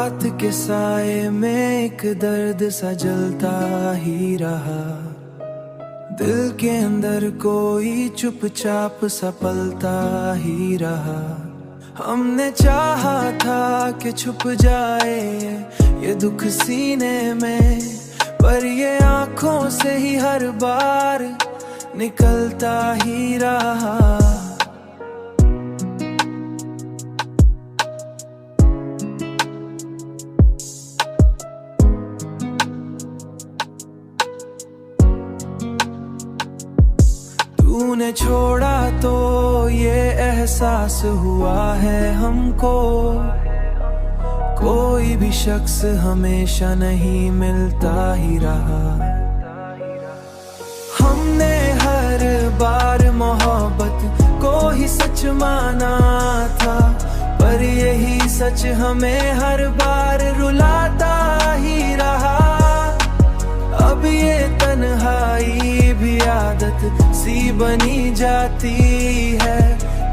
रात के साए में एक दर्द सा जलता ही रहा, दिल के अंदर कोई चुपचाप सा पलता ही रहा। हमने चाहा था कि छुप जाए ये दुख सीने में, पर ये आंखों से ही हर बार निकलता ही रहा। तूने छोड़ा तो ये एहसास हुआ है हमको, कोई भी शख्स हमेशा नहीं मिलता ही रहा। हमने हर बार मोहब्बत को ही सच माना था, पर यही सच हमें हर बार रुलाता ही रहा। अब ये तन्हाई भी आदत सी बनी जाती है,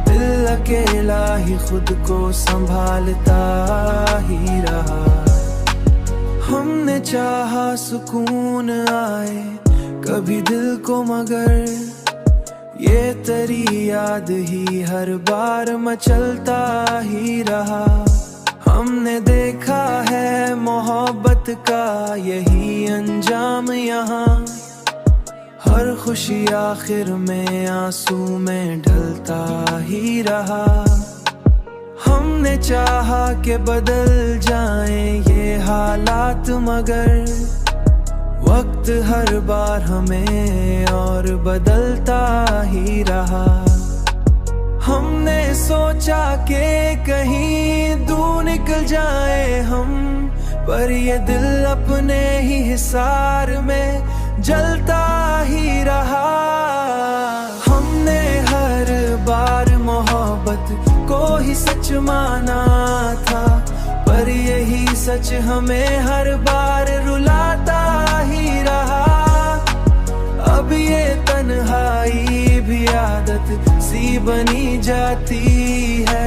दिल अकेला ही खुद को संभालता ही रहा। हमने चाहा सुकून आए कभी दिल को, मगर ये तेरी याद ही हर बार मचलता ही रहा। हमने देखा है मोहब्बत का यही अंजाम यहाँ, हर खुशी आखिर में आंसू में ढलता ही रहा। हमने चाहा कि बदल जाएं ये हालात, मगर वक्त हर बार हमें और बदलता ही रहा। हमने सोचा कि कहीं दूर निकल जाए हम, पर ये दिल अपने ही हिसार में जलता ही रहा। हमने हर बार मोहब्बत को ही सच माना था, पर यही सच हमें हर बार रुलाता ही रहा। अब ये तन्हाई भी आदत सी बनी जाती है,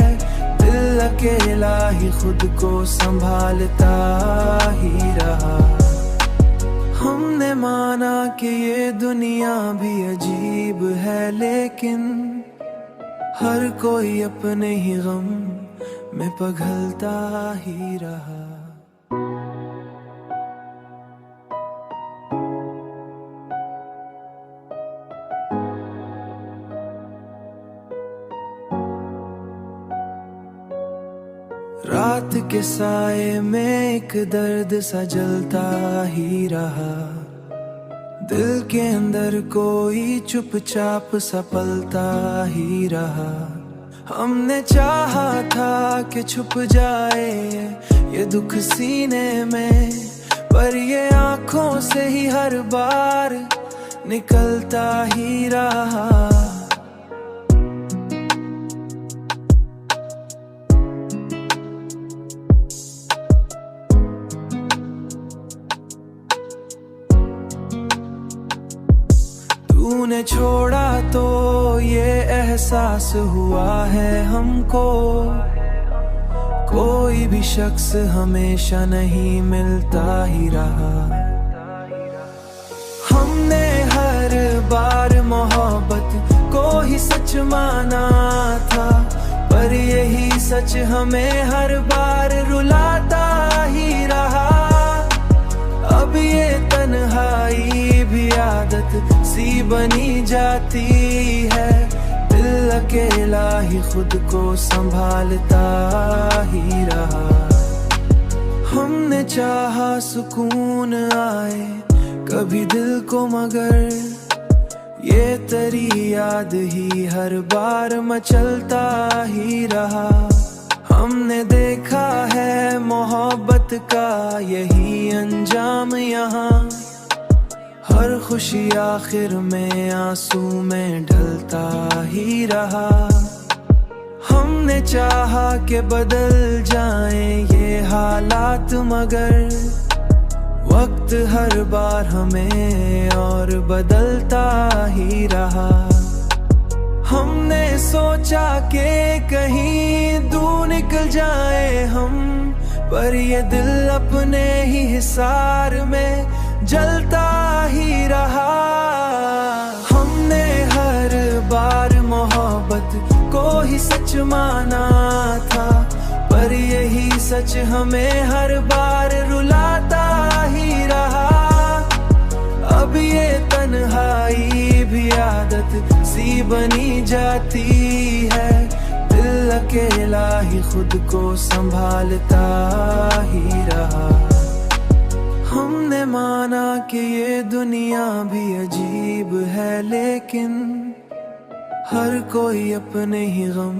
दिल अकेला ही खुद को संभालता ही रहा। हमने माना कि ये दुनिया भी अजीब है, लेकिन हर कोई अपने ही गम में पिघलता ही रहा। रात के साए में एक दर्द सा जलता ही रहा, दिल के अंदर कोई चुपचाप सा पलता ही रहा। हमने चाहा था कि छुप जाए ये दुख सीने में, पर ये आंखों से ही हर बार निकलता ही रहा। तूने छोड़ा तो ये एहसास हुआ है हमको, कोई भी शख्स हमेशा नहीं मिलता ही रहा। हमने हर बार मोहब्बत को ही सच माना था, पर यही सच हमें हर बार रुलाता ही रहा। अब ये तन्हाई भी आदत सी बनी जाती है, दिल अकेला ही खुद को संभालता ही रहा। हमने चाहा सुकून आए कभी दिल को, मगर ये तेरी याद ही हर बार मचलता ही रहा। हमने देखा है मोहब्बत का यही अंजाम यहाँ, हर खुशी आखिर में आंसू में ढलता ही रहा। हमने चाहा कि बदल जाएं ये हालात, मगर वक्त हर बार हमें और बदलता ही रहा। हमने सोचा कि कहीं दूर निकल जाए हम, पर ये दिल अपने ही हिसार में जलता ही रहा। हमने हर बार मोहब्बत को ही सच माना था, पर यही सच हमें हर बार रुलाता ही रहा। अब ये तन्हाई भी आदत सी बनी जाती है, दिल अकेला ही खुद को संभालता ही रहा। हमने माना कि ये दुनिया भी अजीब है, लेकिन हर कोई अपने ही गम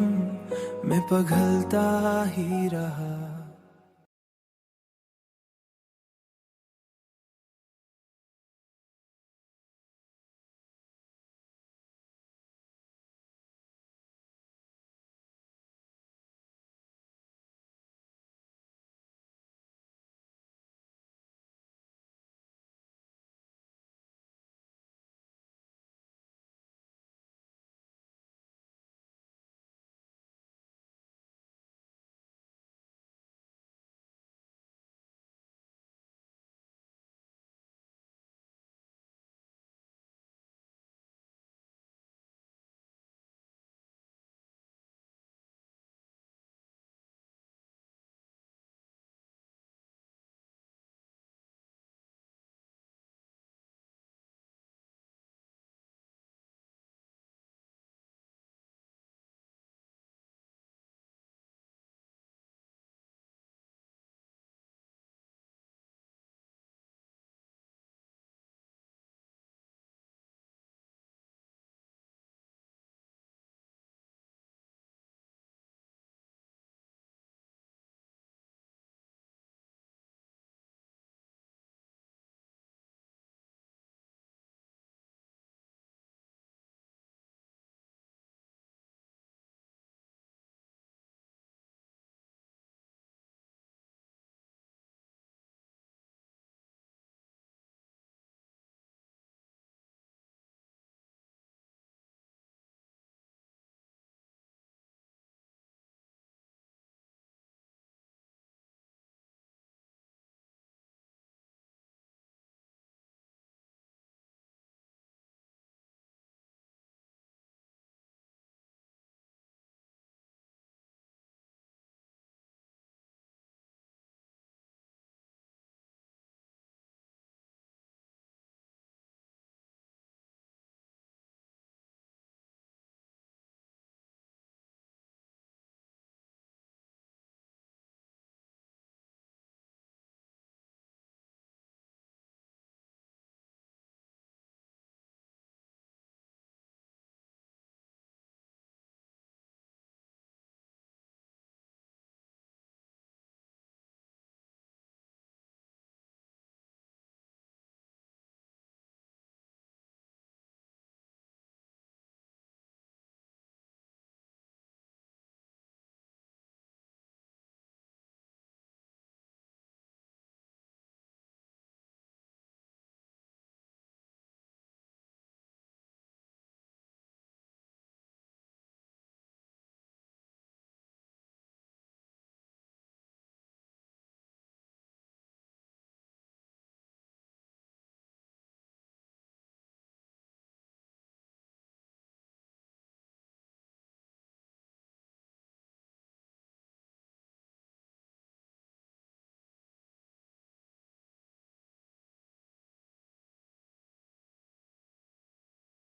में पिघलता ही रहा।